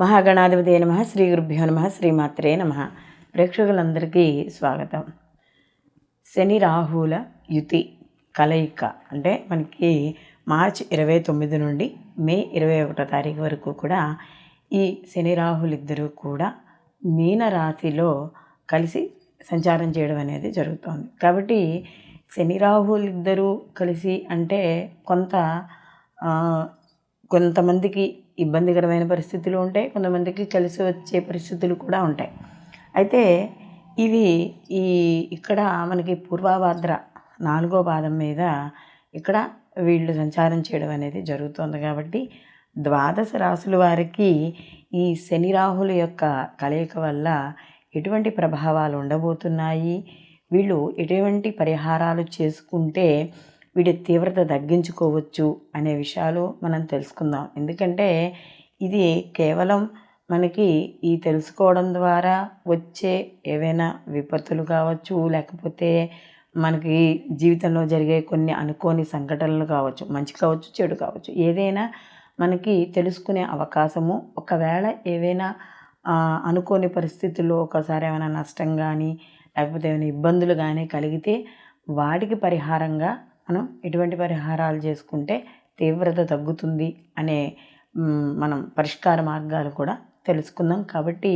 మహాగణాధిపతి నమః. శ్రీ గురుభ్యో నమః. శ్రీమాత్రే నమః. ప్రేక్షకులందరికీ స్వాగతం. శని రాహుల యుతి కలయిక అంటే మనకి మార్చి 29 నుండి మే 21 తారీఖు వరకు కూడా ఈ శని రాహులిద్దరూ కూడా మీనరాశిలో కలిసి సంచారం చేయడం అనేది జరుగుతోంది. కాబట్టి శని రాహులిద్దరూ కలిసి అంటే కొంతమందికి ఇబ్బందికరమైన పరిస్థితులు ఉంటాయి, కొంతమందికి కలిసి వచ్చే పరిస్థితులు కూడా ఉంటాయి. అయితే ఇవి ఇక్కడ మనకి పూర్వభాద్ర 4వ పాదం మీద ఇక్కడ వీళ్ళు సంచారం చేయడం అనేది జరుగుతుంది. కాబట్టి ద్వాదశ రాశుల వారికి ఈ శని రాహుల యొక్క కలయిక వల్ల ఎటువంటి ప్రభావాలు ఉండబోతున్నాయి, వీళ్ళు ఎటువంటి పరిహారాలు చేసుకుంటే వీటి తీవ్రత తగ్గించుకోవచ్చు అనే విషయాలు మనం తెలుసుకుందాం. ఎందుకంటే ఇది కేవలం మనకి ఈ తెలుసుకోవడం ద్వారా వచ్చే ఏవైనా విపత్తులు కావచ్చు, లేకపోతే మనకి జీవితంలో జరిగే కొన్ని అనుకోని సంఘటనలు కావచ్చు, మంచి కావచ్చు చెడు కావచ్చు, ఏదైనా మనకి తెలుసుకునే అవకాశము, ఒకవేళ ఏవైనా అనుకోని పరిస్థితుల్లో ఒకసారి ఏమైనా నష్టం కానీ లేకపోతే ఏమైనా ఇబ్బందులు కానీ కలిగితే వాటికి పరిహారంగా మనం ఎటువంటి పరిహారాలు చేసుకుంటే తీవ్రత తగ్గుతుంది అనే మనం పరిష్కార మార్గాలు కూడా తెలుసుకుందాం. కాబట్టి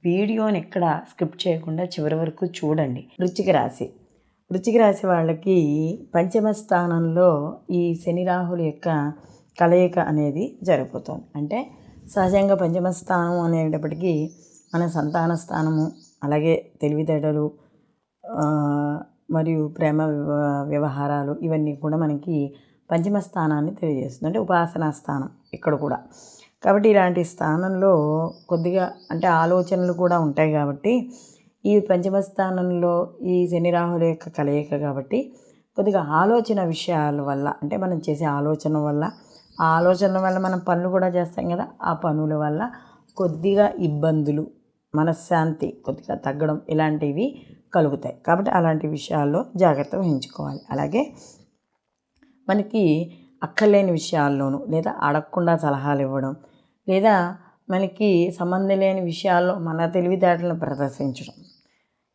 వీడియోని ఎక్కడ స్కిప్ చేయకుండా చివరి వరకు చూడండి. వృశ్చిక రాశి వాళ్ళకి పంచమ స్థానంలో ఈ శని రాహుల యొక్క కలయిక అనేది జరిగిపోతుంది. అంటే సహజంగా పంచమ స్థానం అనేటప్పటికీ మన సంతాన స్థానము, అలాగే తెలివితేటలు మరియు ప్రేమ వ్యవహారాలు ఇవన్నీ కూడా మనకి పంచమ స్థానాన్ని తెలియజేస్తుంది. అంటే ఉపాసనా స్థానం ఇక్కడ కూడా. కాబట్టి ఇలాంటి స్థానంలో కొద్దిగా అంటే ఆలోచనలు కూడా ఉంటాయి. కాబట్టి ఈ పంచమ స్థానంలో ఈ శని రాహుల యొక్క కలయిక కాబట్టి కొద్దిగా ఆలోచన విషయాల వల్ల, అంటే మనం చేసే ఆలోచన వల్ల మనం పనులు కూడా చేస్తాం కదా, ఆ పనుల వల్ల కొద్దిగా ఇబ్బందులు, మనశ్శాంతి కొద్దిగా తగ్గడం ఇలాంటివి కలుగుతాయి. కాబట్టి అలాంటి విషయాల్లో జాగ్రత్త వహించుకోవాలి. అలాగే మనకి అక్కర్లేని విషయాల్లోనూ లేదా అడగకుండా సలహాలు ఇవ్వడం, లేదా మనకి సంబంధం లేని విషయాల్లో మన తెలివితేటలను ప్రదర్శించడం,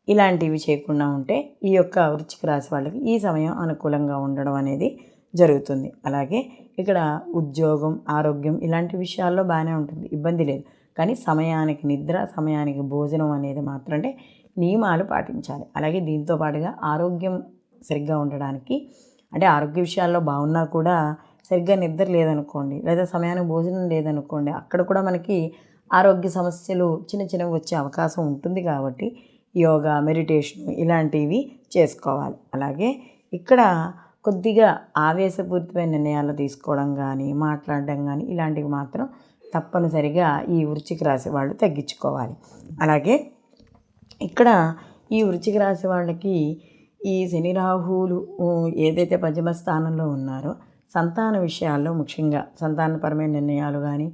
ఇలాంటివి చేయకుండా ఉంటే ఈ యొక్క వృశ్చిక రాశి వాళ్ళకి ఈ సమయం అనుకూలంగా ఉండడం అనేది జరుగుతుంది. అలాగే ఇక్కడ ఉద్యోగం, ఆరోగ్యం ఇలాంటి విషయాల్లో బాగానే ఉంటుంది, ఇబ్బంది లేదు. కానీ సమయానికి నిద్ర, సమయానికి భోజనం అనేది మాత్రం అంటే నియమాలు పాటించాలి. అలాగే దీంతో పాటుగా ఆరోగ్యం సరిగ్గా ఉండడానికి, అంటే ఆరోగ్య విషయాల్లో బాగున్నా కూడా సరిగ్గా నిద్ర లేదనుకోండి, లేదా సమయానికి భోజనం లేదనుకోండి, అక్కడ కూడా మనకి ఆరోగ్య సమస్యలు చిన్నవి వచ్చే అవకాశం ఉంటుంది. కాబట్టి యోగా, మెడిటేషన్ ఇలాంటివి చేసుకోవాలి. అలాగే ఇక్కడ కొద్దిగా ఆవేశపూరితమైన నిర్ణయాలు తీసుకోవడం కానీ, మాట్లాడడం కానీ ఇలాంటివి మాత్రం తప్పనిసరిగా ఈ వృశ్చిక రాశి వాళ్ళు తగ్గించుకోవాలి. అలాగే ఇక్కడ ఈ వృశ్చిక రాశి వాళ్ళకి ఈ శని రాహువులు ఏదైతే పంచమ స్థానంలో ఉన్నారో సంతాన విషయాల్లో, ముఖ్యంగా సంతానపరమైన నిర్ణయాలు కానీ,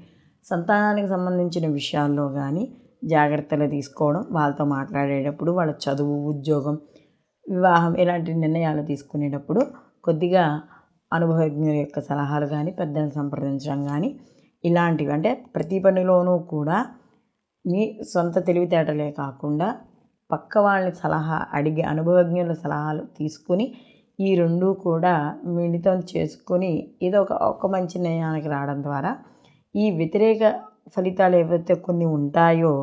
సంతానానికి సంబంధించిన విషయాల్లో కానీ జాగ్రత్తలు తీసుకోవడం, వాళ్ళతో మాట్లాడేటప్పుడు వాళ్ళ చదువు, ఉద్యోగం, వివాహం ఇలాంటి నిర్ణయాలు తీసుకునేటప్పుడు కొద్దిగా అనుభవజ్ఞుల యొక్క సలహాలు కానీ, పెద్దలను సంప్రదించడం కానీ ఇలాంటివి, అంటే ప్రతి పనిలోనూ కూడా మీ సొంత తెలివితేటలే కాకుండా పక్క వాళ్ళని సలహా అడిగి అనుభవజ్ఞుల సలహాలు తీసుకుని ఈ రెండూ కూడా మిళితం చేసుకొని ఏదో ఒక మంచి నిర్ణయానికి రావడం ద్వారా ఈ వ్యతిరేక ఫలితాలు ఏవైతే కొన్ని ఉంటాయో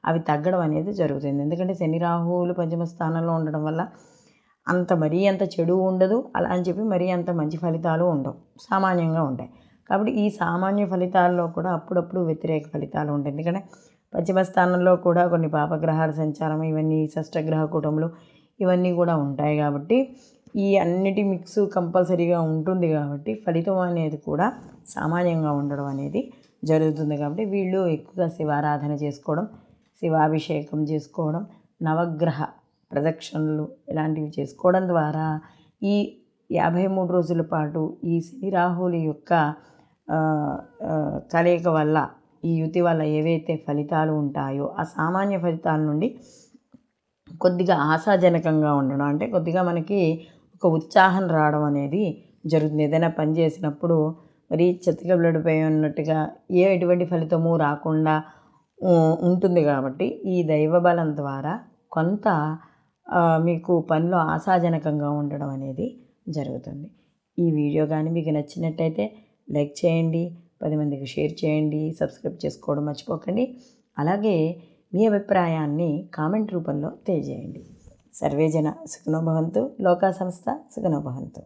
అవి తగ్గడం అనేది జరుగుతుంది. ఎందుకంటే శని రాహువులు పంచమ స్థానంలో ఉండడం వల్ల మరీ అంత చెడు ఉండదు, అలా అని చెప్పి మరీ అంత మంచి ఫలితాలు ఉండవు, సామాన్యంగా ఉంటాయి. కాబట్టి ఈ సామాన్య ఫలితాల్లో కూడా అప్పుడప్పుడు వ్యతిరేక ఫలితాలు ఉంటాయి. ఎందుకంటే పంచమ స్థానంలో కూడా కొన్ని పాపగ్రహాల సంచారం, ఇవన్నీ షష్టగ్రహ కూటములు ఇవన్నీ కూడా ఉంటాయి. కాబట్టి ఈ అన్నిటి మిక్స్ కంపల్సరీగా ఉంటుంది. కాబట్టి ఫలితం అనేది కూడా సామాన్యంగా ఉండడం అనేది జరుగుతుంది. కాబట్టి వీళ్ళు ఎక్కువగా శివారాధన చేసుకోవడం, శివాభిషేకం చేసుకోవడం, నవగ్రహ ప్రదక్షిణలు ఇలాంటివి చేసుకోవడం ద్వారా ఈ 53 రోజుల పాటు ఈ శని రాహువుల యొక్క కలయిక వల్ల, ఈ యుతి వల్ల ఏవైతే ఫలితాలు ఉంటాయో ఆ సామాన్య ఫలితాల నుండి కొద్దిగా ఆశాజనకంగా ఉండడం, అంటే కొద్దిగా మనకి ఒక ఉత్సాహం రావడం అనేది జరుగుతుంది. ఏదైనా పని చేసినప్పుడు మరి చిత్తకబడిపోయి ఉన్నట్టుగా ఎటువంటి ఫలితము రాకుండా ఉంటుంది. కాబట్టి ఈ దైవ బలం ద్వారా కొంత మీకు పనిలో ఆశాజనకంగా ఉండడం అనేది జరుగుతుంది. ఈ వీడియో కానీ మీకు నచ్చినట్టయితే లైక్ చేయండి, 10 మందికి షేర్ చేయండి, సబ్స్క్రైబ్ చేసుకోవడం మర్చిపోకండి. అలాగే మీ అభిప్రాయాన్ని కామెంట్ రూపంలో తెలియజేయండి. సర్వేజన సుఖినో భవంతు, లోకా సమస్త సుఖినో భవంతు.